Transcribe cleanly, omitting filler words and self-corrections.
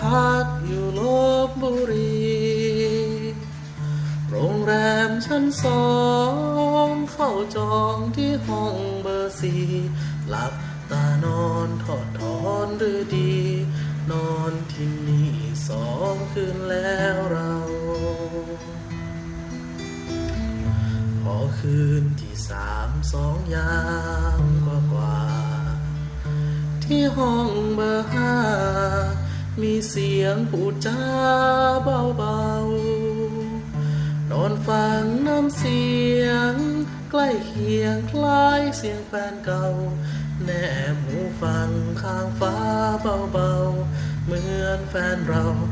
พักอยู่ลพบุรี โรงแรมชั้น2เข้าจองที่ห้องเบอร์4หลับตานอนถอดถอนหรือดี นอนที่นี่2 คืนแล้วเราพอคืนที่2 ยามกว่าที่ห้องเบอร์5มีเสียงพูดจาเบาๆนอนฟังน้ำเสียงใกล้เคียงคล้ายเสียงแฟนเก่าแนบหูฟังข้างฟ้าเบาๆเหมือนแฟนเรา